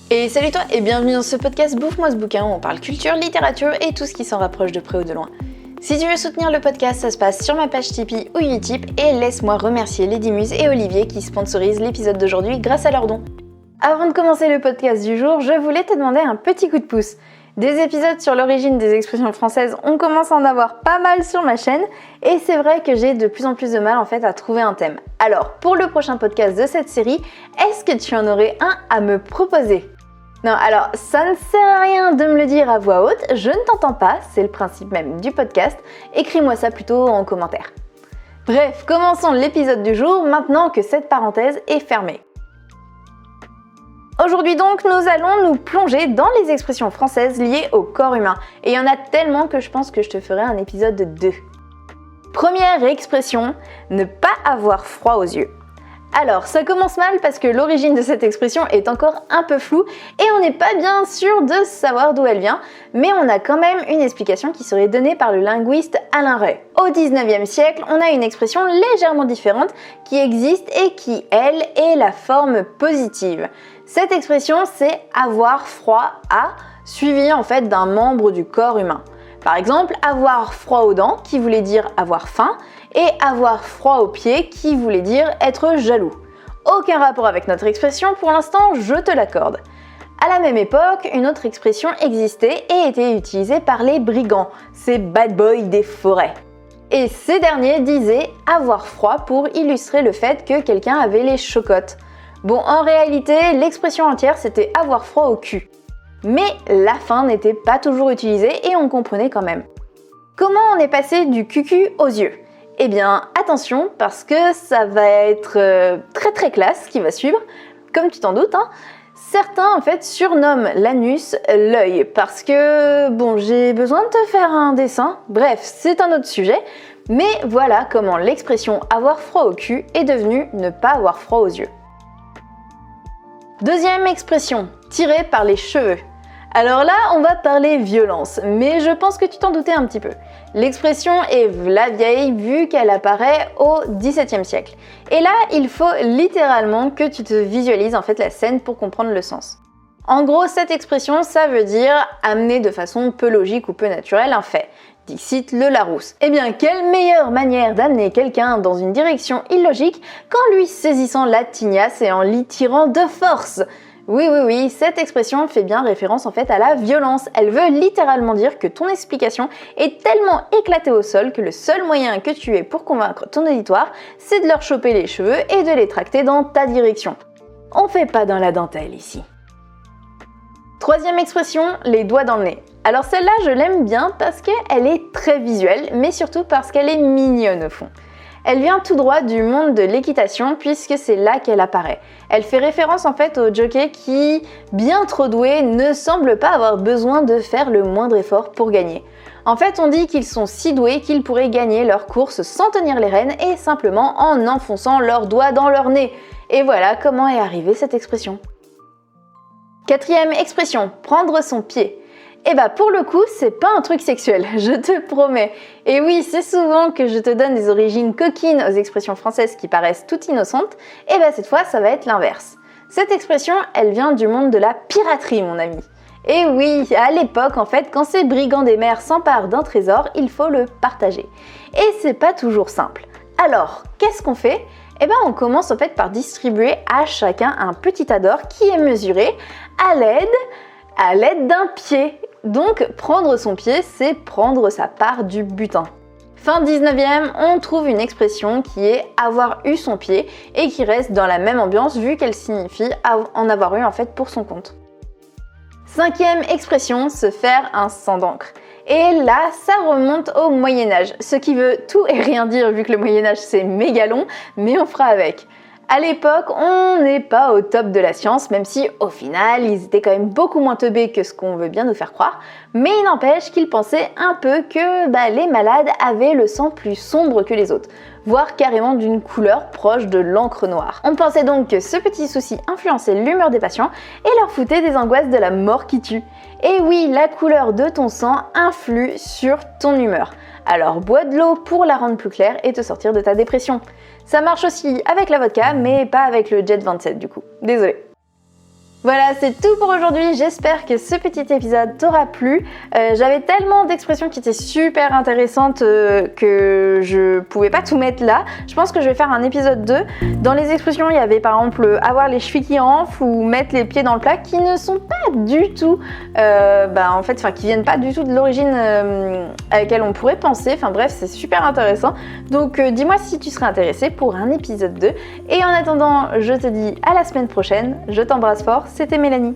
Et salut toi et bienvenue dans ce podcast Bouffe-moi ce bouquin où on parle culture, littérature et tout ce qui s'en rapproche de près ou de loin. Si tu veux soutenir le podcast, ça se passe sur ma page Tipeee ou Utip et laisse-moi remercier Lady Muse et Olivier qui sponsorisent l'épisode d'aujourd'hui grâce à leurs dons. Avant de commencer le podcast du jour, je voulais te demander un petit coup de pouce. Des épisodes sur l'origine des expressions françaises, on commence à en avoir pas mal sur ma chaîne et c'est vrai que j'ai de plus en plus de mal à trouver un thème. Alors, pour le prochain podcast de cette série, est-ce que tu en aurais un à me proposer ? Non, alors ça ne sert à rien de me le dire à voix haute, je ne t'entends pas, c'est le principe même du podcast, écris-moi ça plutôt en commentaire. Bref, commençons l'épisode du jour maintenant que cette parenthèse est fermée. Aujourd'hui donc, nous allons nous plonger dans les expressions françaises liées au corps humain. Et il y en a tellement que je pense que je te ferai un épisode de 2. Première expression, ne pas avoir froid aux yeux. Alors, ça commence mal parce que l'origine de cette expression est encore un peu floue et on n'est pas bien sûr de savoir d'où elle vient, mais on a quand même une explication qui serait donnée par le linguiste Alain Rey. Au 19e siècle, on a une expression légèrement différente qui existe et qui, elle, est la forme positive. Cette expression, c'est avoir froid à, suivi en fait d'un membre du corps humain. Par exemple, avoir froid aux dents, qui voulait dire avoir faim, et avoir froid aux pieds, qui voulait dire être jaloux. Aucun rapport avec notre expression, pour l'instant, je te l'accorde. À la même époque, une autre expression existait et était utilisée par les brigands, ces bad boys des forêts. Et ces derniers disaient avoir froid pour illustrer le fait que quelqu'un avait les chocottes. Bon, en réalité, l'expression entière, c'était avoir froid au cul. Mais la fin n'était pas toujours utilisée et on comprenait quand même. Comment on est passé du cucu aux yeux ? Eh bien, attention, parce que ça va être très classe ce qui va suivre, comme tu t'en doutes. Certains, en fait, surnomment l'anus l'œil, parce que, bon, j'ai besoin de te faire un dessin. Bref, c'est un autre sujet. Mais voilà comment l'expression avoir froid au cul est devenue ne pas avoir froid aux yeux. Deuxième expression, tirer par les cheveux. Alors là, on va parler violence, mais je pense que tu t'en doutais un petit peu. L'expression est v'la vieille vu qu'elle apparaît au XVIIe siècle. Et là, il faut littéralement que tu te visualises en fait la scène pour comprendre le sens. En gros, cette expression, ça veut dire amener de façon peu logique ou peu naturelle un fait. Dixit le Larousse. Eh bien, quelle meilleure manière d'amener quelqu'un dans une direction illogique qu'en lui saisissant la tignasse et en l'y tirant de force ? Oui, cette expression fait bien référence en fait à la violence. Elle veut littéralement dire que ton explication est tellement éclatée au sol que le seul moyen que tu aies pour convaincre ton auditoire, c'est de leur choper les cheveux et de les tracter dans ta direction. On fait pas dans la dentelle ici. Troisième expression, les doigts dans le nez. Alors celle-là, je l'aime bien parce qu'elle est très visuelle, mais surtout parce qu'elle est mignonne au fond. Elle vient tout droit du monde de l'équitation puisque c'est là qu'elle apparaît. Elle fait référence en fait aux jockeys qui, bien trop doués, ne semblent pas avoir besoin de faire le moindre effort pour gagner. En fait, on dit qu'ils sont si doués qu'ils pourraient gagner leur course sans tenir les rênes et simplement en enfonçant leurs doigts dans leur nez. Et voilà comment est arrivée cette expression. Quatrième expression, prendre son pied. Et bah pour le coup, c'est pas un truc sexuel, je te promets. Et oui, c'est souvent que je te donne des origines coquines aux expressions françaises qui paraissent toutes innocentes, et bah cette fois, ça va être l'inverse. Cette expression, elle vient du monde de la piraterie, mon ami. Et oui, à l'époque, en fait, quand ces brigands des mers s'emparent d'un trésor, il faut le partager. Et c'est pas toujours simple. Alors, qu'est-ce qu'on fait ? Eh ben, on commence en fait par distribuer à chacun un petit tas d'or qui est mesuré à l'aide d'un pied. Donc, prendre son pied, c'est prendre sa part du butin. Fin 19e, on trouve une expression qui est avoir eu son pied et qui reste dans la même ambiance vu qu'elle signifie en avoir eu en fait pour son compte. Cinquième expression, se faire un sang d'encre. Et là, ça remonte au Moyen-Âge, ce qui veut tout et rien dire vu que le Moyen-Âge c'est méga long, mais on fera avec. À l'époque, on n'est pas au top de la science, même si au final, ils étaient quand même beaucoup moins teubés que ce qu'on veut bien nous faire croire, mais il n'empêche qu'ils pensaient un peu que les malades avaient le sang plus sombre que les autres, voire carrément d'une couleur proche de l'encre noire. On pensait donc que ce petit souci influençait l'humeur des patients et leur foutait des angoisses de la mort qui tue. Et oui, la couleur de ton sang influe sur ton humeur. Alors bois de l'eau pour la rendre plus claire et te sortir de ta dépression. Ça marche aussi avec la vodka, mais pas avec le Jet 27 du coup. Désolée. Voilà, c'est tout pour aujourd'hui. J'espère que ce petit épisode t'aura plu. J'avais tellement d'expressions qui étaient super intéressantes que je pouvais pas tout mettre là. Je pense que je vais faire un épisode 2. Dans les expressions, il y avait par exemple avoir les chevilles qui enflent ou mettre les pieds dans le plat qui ne sont pas du tout, qui viennent pas du tout de l'origine à laquelle on pourrait penser. Enfin bref, c'est super intéressant. Donc dis-moi si tu serais intéressé pour un épisode 2. Et en attendant, je te dis à la semaine prochaine. Je t'embrasse fort. C'était Mélanie.